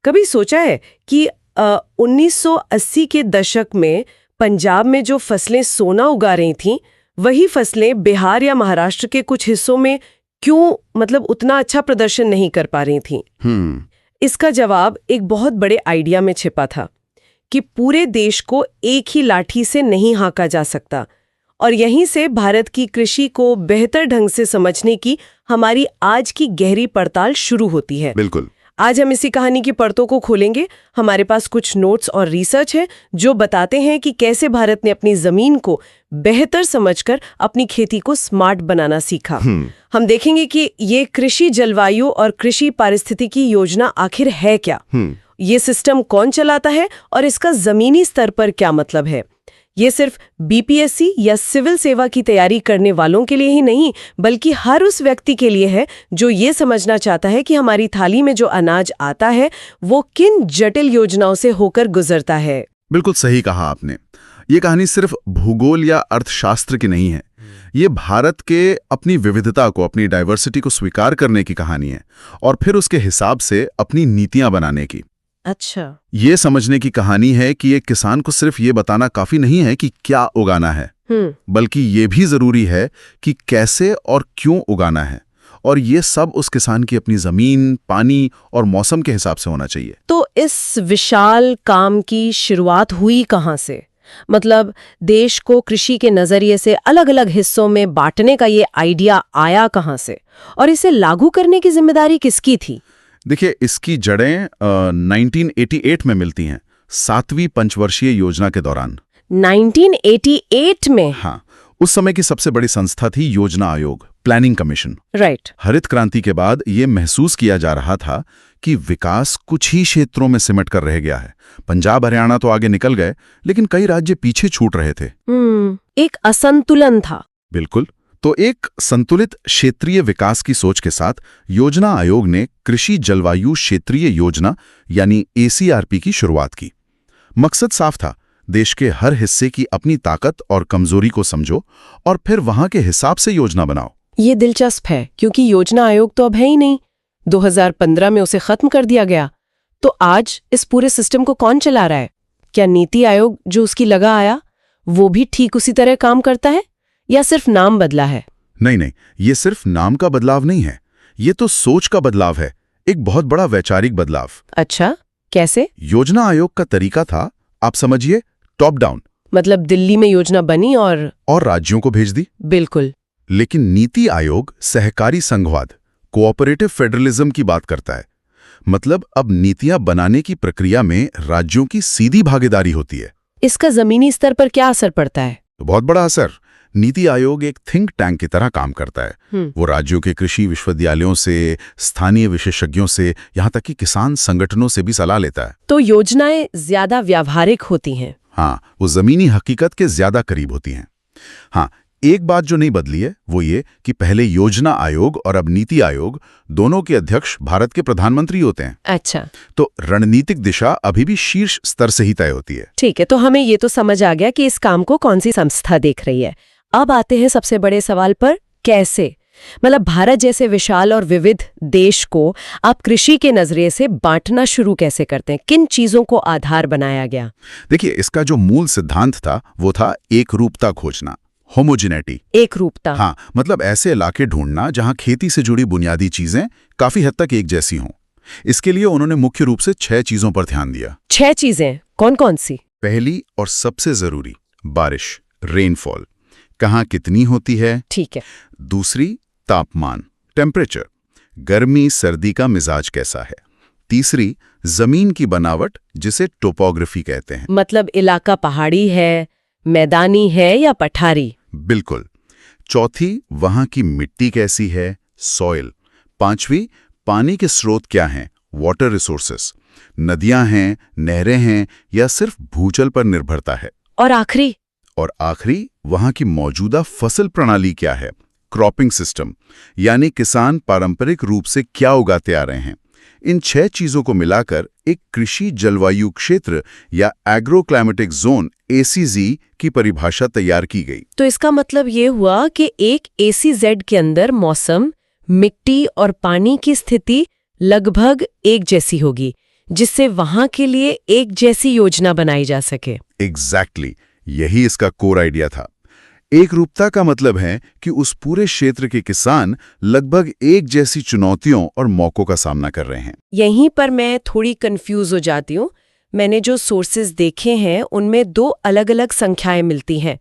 कभी सोचा है कि 1980 के दशक में पंजाब में जो फसलें सोना उगा रही थीं, वही फसलें बिहार या महाराष्ट्र के कुछ हिस्सों में क्यों उतना अच्छा प्रदर्शन नहीं कर पा रही थीं? इसका जवाब एक बहुत बड़े आइडिया में छिपा था कि पूरे देश को एक ही लाठी से नहीं हाँका जा सकता। और यहीं से भारत की कृषि को बेहतर ढंग से समझने की हमारी आज की गहरी पड़ताल शुरू होती है। बिल्कुल। आज हम इसी कहानी की परतों को खोलेंगे। हमारे पास कुछ नोट्स और रिसर्च है जो बताते हैं कि कैसे भारत ने अपनी जमीन को बेहतर समझकर अपनी खेती को स्मार्ट बनाना सीखा। हम देखेंगे कि ये कृषि जलवायु और कृषि पारिस्थितिकी योजना आखिर है क्या, ये सिस्टम कौन चलाता है और इसका जमीनी स्तर पर क्या मतलब है। ये सिर्फ बीपीएससी या सिविल सेवा की तैयारी करने वालों के लिए ही नहीं, बल्कि हर उस व्यक्ति के लिए है जो ये समझना चाहता है कि हमारी थाली में जो अनाज आता है वो किन जटिल योजनाओं से होकर गुजरता है। बिल्कुल सही कहा आपने। ये कहानी सिर्फ भूगोल या अर्थशास्त्र की नहीं है, ये भारत के अपनी विविधता को, अपनी डाइवर्सिटी को स्वीकार करने की कहानी है और फिर उसके हिसाब से अपनी नीतियां बनाने की। अच्छा, ये समझने की कहानी है कि एक किसान को सिर्फ ये बताना काफी नहीं है कि क्या उगाना है, बल्कि ये भी जरूरी है कि कैसे और क्यों उगाना है, और ये सब उस किसान की अपनी जमीन, पानी और मौसम के हिसाब से होना चाहिए। तो इस विशाल काम की शुरुआत हुई कहाँ से? देश को कृषि के नजरिए से अलग अलग हिस्सों में बांटने का ये आइडिया आया कहाँ से, और इसे लागू करने की जिम्मेदारी किसकी थी? देखिए, इसकी जड़ें 1988 में मिलती हैं, 7वीं पंचवर्षीय योजना के दौरान। 1988 में? हाँ, उस समय की सबसे बड़ी संस्था थी योजना आयोग, प्लानिंग कमीशन। राइट। हरित क्रांति के बाद ये महसूस किया जा रहा था कि विकास कुछ ही क्षेत्रों में सिमट कर रह गया है। पंजाब हरियाणा तो आगे निकल गए, लेकिन कई राज्य पीछे छूट रहे थे। एक असंतुलन था। बिल्कुल। तो एक संतुलित क्षेत्रीय विकास की सोच के साथ योजना आयोग ने कृषि जलवायु क्षेत्रीय योजना यानी ACRP की शुरुआत की। मकसद साफ था, देश के हर हिस्से की अपनी ताकत और कमजोरी को समझो और फिर वहां के हिसाब से योजना बनाओ। ये दिलचस्प है क्योंकि योजना आयोग तो अब है ही नहीं, 2015 में उसे खत्म कर दिया गया। तो आज इस पूरे सिस्टम को कौन चला रहा है? क्या नीति आयोग जो उसकी लगा आया वो भी ठीक उसी तरह काम करता है, या सिर्फ नाम बदला है? नहीं, ये सिर्फ नाम का बदलाव नहीं है, ये तो सोच का बदलाव है, एक बहुत बड़ा वैचारिक बदलाव। अच्छा, कैसे? योजना आयोग का तरीका था, आप समझिए, टॉप डाउन। दिल्ली में योजना बनी और राज्यों को भेज दी। बिल्कुल। लेकिन नीति आयोग सहकारी संघवाद, कोऑपरेटिव फेडरलिज्म की बात करता है। अब नीतियां बनाने की प्रक्रिया में राज्यों की सीधी भागीदारी होती है। इसका जमीनी स्तर पर क्या असर पड़ता है? तो बहुत बड़ा असर। नीति आयोग एक थिंक टैंक की तरह काम करता है। वो राज्यों के कृषि विश्वविद्यालयों से, स्थानीय विशेषज्ञों से, यहाँ तक कि किसान संगठनों से भी सलाह लेता है। तो योजनाएं ज्यादा व्यावहारिक होती हैं। हाँ, वो जमीनी हकीकत के ज्यादा करीब होती हैं। हाँ, एक बात जो नहीं बदली है वो ये कि पहले योजना आयोग और अब नीति आयोग दोनों के अध्यक्ष भारत के प्रधानमंत्री होते हैं। अच्छा। तो रणनीतिक दिशा अभी भी शीर्ष स्तर से ही तय होती है। ठीक है, तो हमें ये तो समझ आ गया कि इस काम को कौन सी संस्था देख रही है। अब आते हैं सबसे बड़े सवाल पर, कैसे? भारत जैसे विशाल और विविध देश को आप कृषि के नजरिए से बांटना शुरू कैसे करते हैं? किन चीजों को आधार बनाया गया? देखिए, इसका जो मूल सिद्धांत था वो था एकरूपता खोजना, होमोजेनिटी। एकरूपता? हाँ, ऐसे इलाके ढूंढना जहां खेती से जुड़ी बुनियादी चीजें काफी हद तक एक जैसी हों। इसके लिए उन्होंने मुख्य रूप से 6 चीजों पर ध्यान दिया। 6 चीजें कौन कौन सी? पहली और सबसे जरूरी, बारिश, रेनफॉल, कहाँ कितनी होती है। ठीक है। दूसरी, तापमान, टेम्परेचर, गर्मी सर्दी का मिजाज कैसा है। तीसरी, जमीन की बनावट, जिसे टोपोग्राफी कहते हैं। इलाका पहाड़ी है, मैदानी है या पठारी? बिल्कुल। चौथी, वहां की मिट्टी कैसी है, सॉइल। पांचवी, पानी के स्रोत क्या हैं, वाटर रिसोर्सेस, नदियां हैं, नहरें हैं या सिर्फ भूजल पर निर्भरता है। और आखिरी, वहां की मौजूदा फसल प्रणाली क्या है, क्रॉपिंग सिस्टम, यानी किसान पारंपरिक रूप से क्या उगाते आ रहे हैं। इन 6 चीजों को मिलाकर एक कृषि जलवायु क्षेत्र या एग्रो क्लाइमेटिक जोन ACZ की परिभाषा तैयार की गई। तो इसका ये हुआ कि एक ACZ के अंदर मौसम, मिट्टी और पानी की स्थिति लगभग एक जैसी होगी, जिससे वहां के लिए एक जैसी योजना बनाई जा सके। एग्जैक्टली यही इसका कोर आइडिया था। एक रूपता का मतलब है कि उस पूरे क्षेत्र के किसान लगभग एक जैसी चुनौतियों और मौकों का सामना कर रहे हैं। यहीं पर मैं थोड़ी कंफ्यूज हो जाती हूँ। मैंने जो सोर्सेज देखे हैं उनमें 2 अलग-अलग संख्याएं मिलती हैं।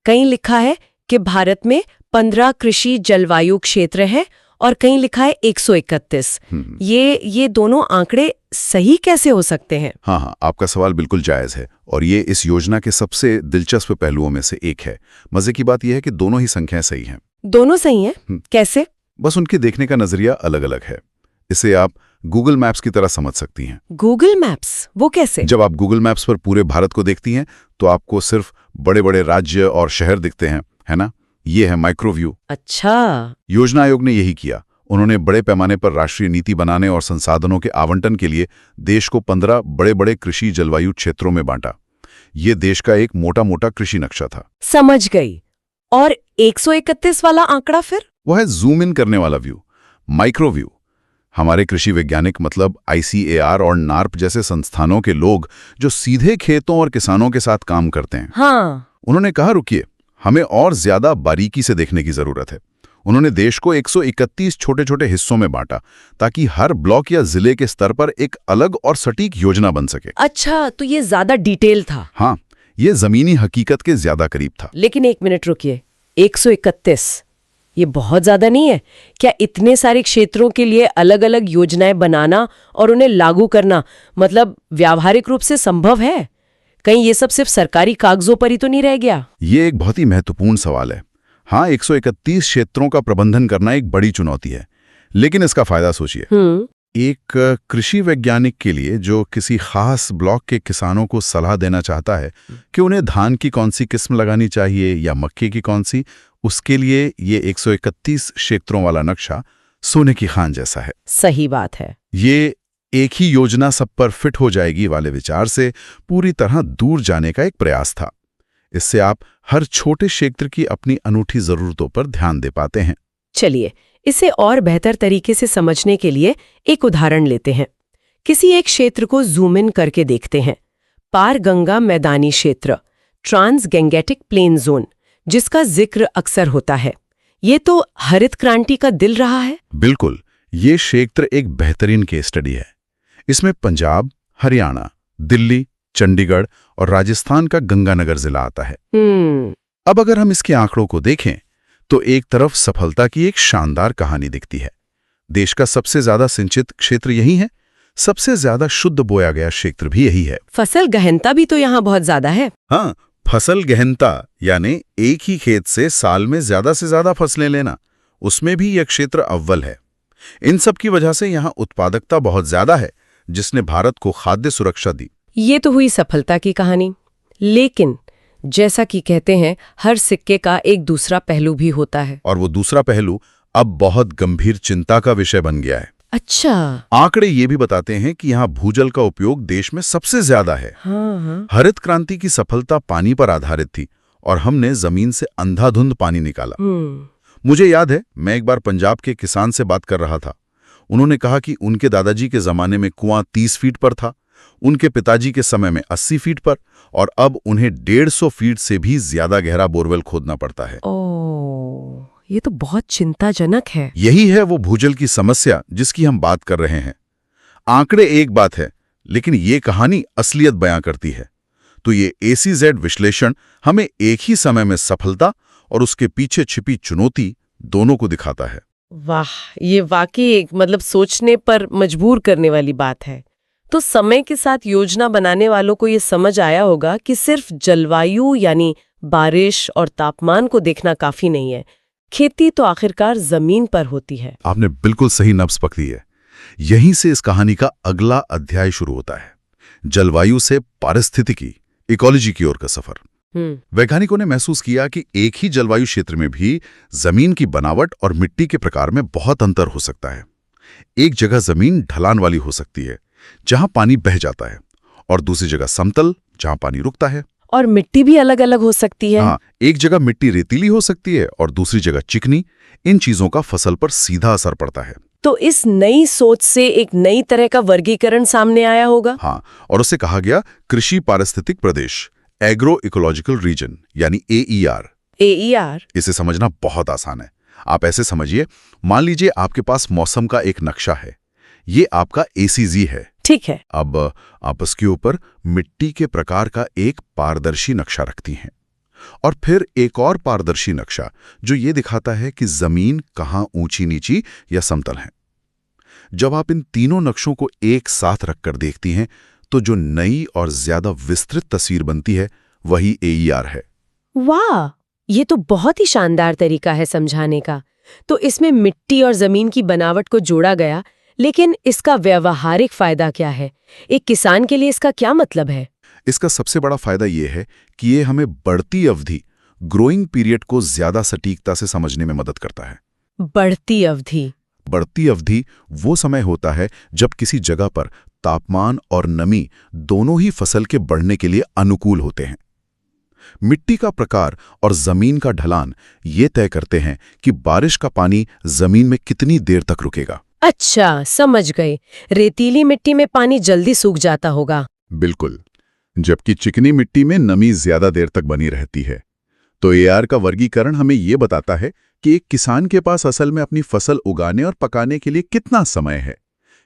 कहीं लिखा है कि भारत में 15 कृषि जलवायु क्षेत्र हैं और कहीं लिखा है 131। ये दोनों आंकड़े सही कैसे हो सकते हैं? हाँ, आपका सवाल बिल्कुल जायज है और ये इस योजना के सबसे दिलचस्प पहलुओं में से एक है। मजे की बात यह है कि दोनों ही संख्याएं सही हैं। दोनों सही हैं? कैसे? बस उनके देखने का नजरिया अलग-अलग है। इसे आप गूगल मैप्स की तरह समझ सकती हैं। Google maps? वो कैसे? जब आप गूगल मैप्स पर पूरे भारत को देखती हैं तो आपको सिर्फ बड़े-बड़े राज्य और शहर दिखते हैं, है ना? ये है माइक्रोव्यू। अच्छा। योजना आयोग ने यही किया। उन्होंने बड़े पैमाने पर राष्ट्रीय नीति बनाने और संसाधनों के आवंटन के लिए देश को 15 बड़े-बड़े कृषि जलवायु क्षेत्रों में बांटा। ये देश का एक मोटा-मोटा कृषि नक्शा था। समझ गई। और 131 वाला आंकड़ा फिर? वो है जूम इन करने वाला व्यू, माइक्रोव्यू। हमारे कृषि वैज्ञानिक मतलब ICAR और नार्प जैसे संस्थानों के लोग जो सीधे खेतों और किसानों के साथ काम करते हैं। हाँ। उन्होंने कहा रुकिए, हमें और ज्यादा बारीकी से देखने की जरूरत है। उन्होंने देश को 131 छोटे-छोटे हिस्सों में बांटा ताकि हर ब्लॉक या जिले के स्तर पर एक अलग और सटीक योजना बन सके। अच्छा, तो ये ज्यादा डिटेल था। हाँ, ये जमीनी हकीकत के ज्यादा करीब था। लेकिन 1 मिनट रुकिए, 131 ये बहुत ज्यादा नहीं है क्या? इतने सारे क्षेत्रों के लिए अलग-अलग योजनाएं बनाना और उन्हें लागू करना मतलब व्यावहारिक रूप से संभव है? कहीं ये सब सिर्फ सरकारी कागजों पर ही तो नहीं रह गया? ये एक बहुत ही महत्वपूर्ण सवाल है। हाँ, 131 क्षेत्रों का प्रबंधन करना एक बड़ी चुनौती है, लेकिन इसका फायदा सोचिए। एक कृषि वैज्ञानिक के लिए जो किसी खास ब्लॉक के किसानों को सलाह देना चाहता है कि उन्हें धान की कौन सी किस्म लगानी चाहिए या मक्के की कौन सी, उसके लिए ये 131 क्षेत्रों वाला नक्शा सोने की खान जैसा है। सही बात है। ये एक ही योजना सब पर फिट हो जाएगी वाले विचार से पूरी तरह दूर जाने का एक प्रयास था। इससे आप हर छोटे क्षेत्र की अपनी अनूठी जरूरतों पर ध्यान दे पाते हैं। चलिए, इसे और बेहतर तरीके से समझने के लिए एक उदाहरण लेते हैं। किसी एक क्षेत्र को जूम इन करके देखते हैं। पार गंगा मैदानी क्षेत्र, ट्रांस गैंगेटिक प्लेन जोन, जिसका जिक्र अक्सर होता है। ये तो हरित क्रांति का दिल रहा है। बिल्कुल, ये क्षेत्र एक बेहतरीन केस स्टडी है। इसमें पंजाब, हरियाणा, दिल्ली, चंडीगढ़ और राजस्थान का गंगानगर जिला आता है। अब अगर हम इसके आंकड़ों को देखें तो एक तरफ सफलता की एक शानदार कहानी दिखती है। देश का सबसे ज्यादा सिंचित क्षेत्र यही है, सबसे ज्यादा शुद्ध बोया गया क्षेत्र भी यही है। फसल गहनता भी तो यहाँ बहुत ज्यादा है। हाँ, फसल गहनता यानी एक ही खेत से साल में ज्यादा से ज्यादा फसलें लेना, उसमें भी यह क्षेत्र अव्वल है। इन सब की वजह से यहाँ उत्पादकता बहुत ज्यादा है, जिसने भारत को खाद्य सुरक्षा दी। ये तो हुई सफलता की कहानी। लेकिन जैसा कि कहते हैं, हर सिक्के का एक दूसरा पहलू भी होता है। और वो दूसरा पहलू अब बहुत गंभीर चिंता का विषय बन गया है। अच्छा। आंकड़े ये भी बताते हैं कि यहाँ भूजल का उपयोग देश में सबसे ज्यादा है। हाँ। हरित क्रांति की सफलता पानी पर आधारित थी और हमने जमीन से अंधाधुंध पानी निकाला। मुझे याद है, मैं एक बार पंजाब के किसान से बात कर रहा था। उन्होंने कहा कि उनके दादाजी के जमाने में कुआं 30 फीट पर था, उनके पिताजी के समय में 80 फीट पर, और अब उन्हें 150 फीट से भी ज्यादा गहरा बोरवेल खोदना पड़ता है। ओह, ये तो बहुत चिंताजनक है। यही है वो भूजल की समस्या जिसकी हम बात कर रहे हैं। आंकड़े एक बात है, लेकिन ये कहानी असलियत बयां करती है। तो ये ACZ विश्लेषण हमें एक ही समय में सफलता और उसके पीछे छिपी चुनौती दोनों को दिखाता है। वाह, ये वाकई एक सोचने पर मजबूर करने वाली बात है। तो समय के साथ योजना बनाने वालों को ये समझ आया होगा कि सिर्फ जलवायु यानी बारिश और तापमान को देखना काफी नहीं है। खेती तो आखिरकार जमीन पर होती है। आपने बिल्कुल सही नब्ज पकड़ी है। यहीं से इस कहानी का अगला अध्याय शुरू होता है, जलवायु से पारिस्थितिकी, इकोलॉजी की ओर का सफर। वैज्ञानिकों ने महसूस किया कि एक ही जलवायु क्षेत्र में भी जमीन की बनावट और मिट्टी के प्रकार में बहुत अंतर हो सकता है। एक जगह जमीन ढलान वाली हो सकती है, जहां पानी बह जाता है, और दूसरी जगह समतल, जहां पानी रुकता है। और मिट्टी भी अलग अलग हो सकती है। हाँ, एक जगह मिट्टी रेतीली हो सकती है और दूसरी जगह चिकनी। इन चीजों का फसल पर सीधा असर पड़ता है। तो इस नई सोच से एक नई तरह का वर्गीकरण सामने आया होगा। हाँ, और उसे कहा गया कृषि पारिस्थितिक प्रदेश, एग्रो इकोलॉजिकल रीजन, यानी AER। AER। इसे समझना बहुत आसान है। आप ऐसे समझिए, मान लीजिए आपके पास मौसम का एक नक्शा है, ये आपका ACZ है। ठीक है। अब आप उसके ऊपर मिट्टी के प्रकार का एक पारदर्शी नक्शा रखती हैं, और फिर एक और पारदर्शी नक्शा जो ये दिखाता है कि जमीन कहाँ ऊंची नीची या समतल है। जब आप इन तीनों नक्शों को एक साथ रखकर देखती हैं तो जो नई और ज्यादा विस्तृत तस्वीर बनती है वही AER है। वाह, ये तो बहुत ही शानदार तरीका है समझाने का। तो इसमें मिट्टी और जमीन की बनावट को जोड़ा गया, लेकिन इसका व्यावहारिक फायदा क्या है? एक किसान के लिए इसका क्या मतलब है? इसका सबसे बड़ा फायदा ये है कि ये हमें बढ़ती अवधि, ग्रोइंग पीरियड को ज्यादा सटीकता से समझने में मदद करता है। बढ़ती अवधि। बढ़ती अवधि वो समय होता है जब किसी जगह पर तापमान और नमी दोनों ही फसल के बढ़ने के लिए अनुकूल होते हैं। मिट्टी का प्रकार और जमीन का ढलान ये तय करते हैं कि बारिश का पानी जमीन में कितनी देर तक रुकेगा। अच्छा, समझ गई। रेतीली मिट्टी में पानी जल्दी सूख जाता होगा। बिल्कुल, जबकि चिकनी मिट्टी में नमी ज्यादा देर तक बनी रहती है। तो AER का वर्गीकरण हमें ये बताता है कि एक किसान के पास असल में अपनी फसल उगाने और पकाने के लिए कितना समय है।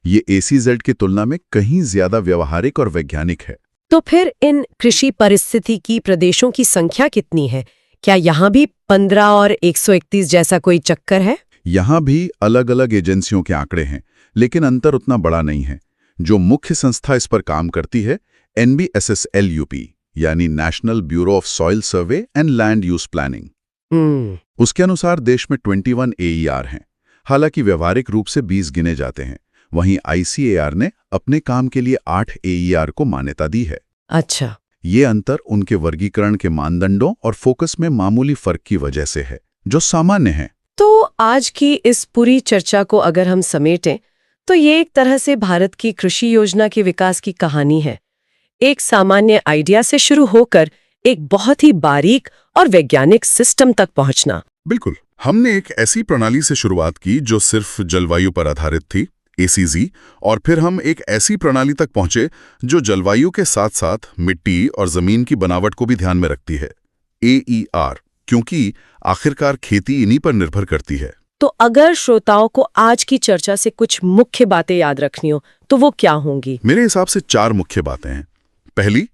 ये ACZ की तुलना में कहीं ज्यादा व्यवहारिक और वैज्ञानिक है। तो फिर इन कृषि परिस्थितिकी प्रदेशों की संख्या कितनी है? क्या यहाँ भी 15 और 131 जैसा कोई चक्कर है? यहाँ भी अलग अलग एजेंसियों के आंकड़े हैं, लेकिन अंतर उतना बड़ा नहीं है। जो मुख्य संस्था इस पर काम करती है, NBSSLUP, यानी national bureau of soil survey and land use planning. उसके अनुसार देश में 21 AER हैं। हालांकि व्यवहारिक रूप से 20 गिने जाते हैं। वहीं ICAR ने अपने काम के लिए 8 AER को मान्यता दी है। अच्छा। ये अंतर उनके वर्गीकरण के मानदंडों और फोकस में मामूली फर्क की वजह से है, जो सामान्य है। तो आज की इस पूरी चर्चा को अगर हम समेटें तो ये एक तरह से भारत की कृषि योजना के विकास की कहानी है। एक सामान्य आइडिया से शुरू होकर एक बहुत ही बारीक और वैज्ञानिक सिस्टम तक पहुंचना। बिल्कुल, हमने एक ऐसी प्रणाली से शुरुआत की जो सिर्फ जलवायु पर आधारित थी, ACZ, और फिर हम एक ऐसी प्रणाली तक पहुंचे जो जलवायु के साथ साथ मिट्टी और जमीन की बनावट को भी ध्यान में रखती है, AER, क्योंकि आखिरकार खेती इन्हीं पर निर्भर करती है। तो अगर श्रोताओं को आज की चर्चा से कुछ मुख्य बातें याद रखनी हो तो वो क्या होंगी? मेरे हिसाब से 4 मुख्य बातें हैं। पहली,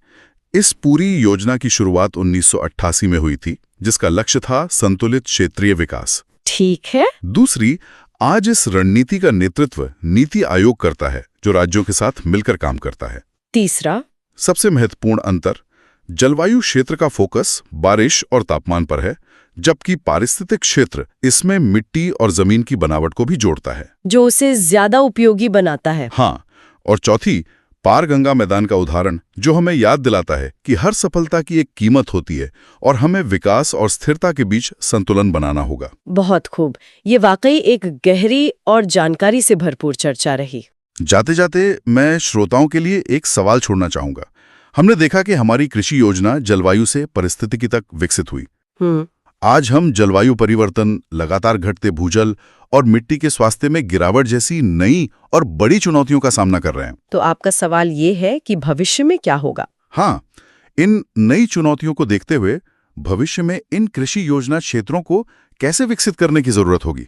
इस पूरी योजना की शुरुआत 1988 में हुई थी, जिसका लक्ष्य था संतुलित क्षेत्रीय विकास। ठीक है। दूसरी, आज इस रणनीति का नेतृत्व नीति आयोग करता है, जो राज्यों के साथ मिलकर काम करता है। तीसरा, सबसे महत्वपूर्ण अंतर, जलवायु क्षेत्र का फोकस बारिश और तापमान पर है, जबकि पारिस्थितिक क्षेत्र इसमें मिट्टी और जमीन की बनावट को भी जोड़ता है, जो उसे ज्यादा उपयोगी बनाता है। हाँ, और चौथी, पार गंगा मैदान का उदाहरण, जो हमें याद दिलाता है कि हर सफलता की एक कीमत होती है और हमें विकास और स्थिरता के बीच संतुलन बनाना होगा। बहुत खूब। ये वाकई एक गहरी और जानकारी से भरपूर चर्चा रही। जाते जाते मैं श्रोताओं के लिए एक सवाल छोड़ना चाहूंगा। हमने देखा कि हमारी कृषि योजना जलवायु से पारिस्थितिकी तक विकसित हुई। आज हम जलवायु परिवर्तन, लगातार घटते भूजल और मिट्टी के स्वास्थ्य में गिरावट जैसी नई और बड़ी चुनौतियों का सामना कर रहे हैं। तो आपका सवाल ये है कि भविष्य में क्या होगा? हाँ, इन नई चुनौतियों को देखते हुए भविष्य में इन कृषि योजना क्षेत्रों को कैसे विकसित करने की जरूरत होगी?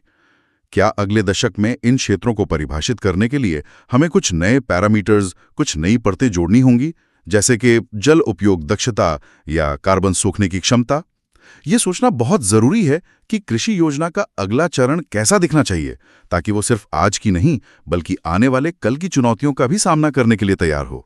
क्या अगले दशक में इन क्षेत्रों को परिभाषित करने के लिए हमें कुछ नए पैरामीटर्स, कुछ नई परतें जोड़नी होंगी, जैसे कि जल उपयोग दक्षता या कार्बन सोखने की क्षमता? ये सोचना बहुत जरूरी है कि कृषि योजना का अगला चरण कैसा दिखना चाहिए, ताकि वो सिर्फ आज की नहीं बल्कि आने वाले कल की चुनौतियों का भी सामना करने के लिए तैयार हो।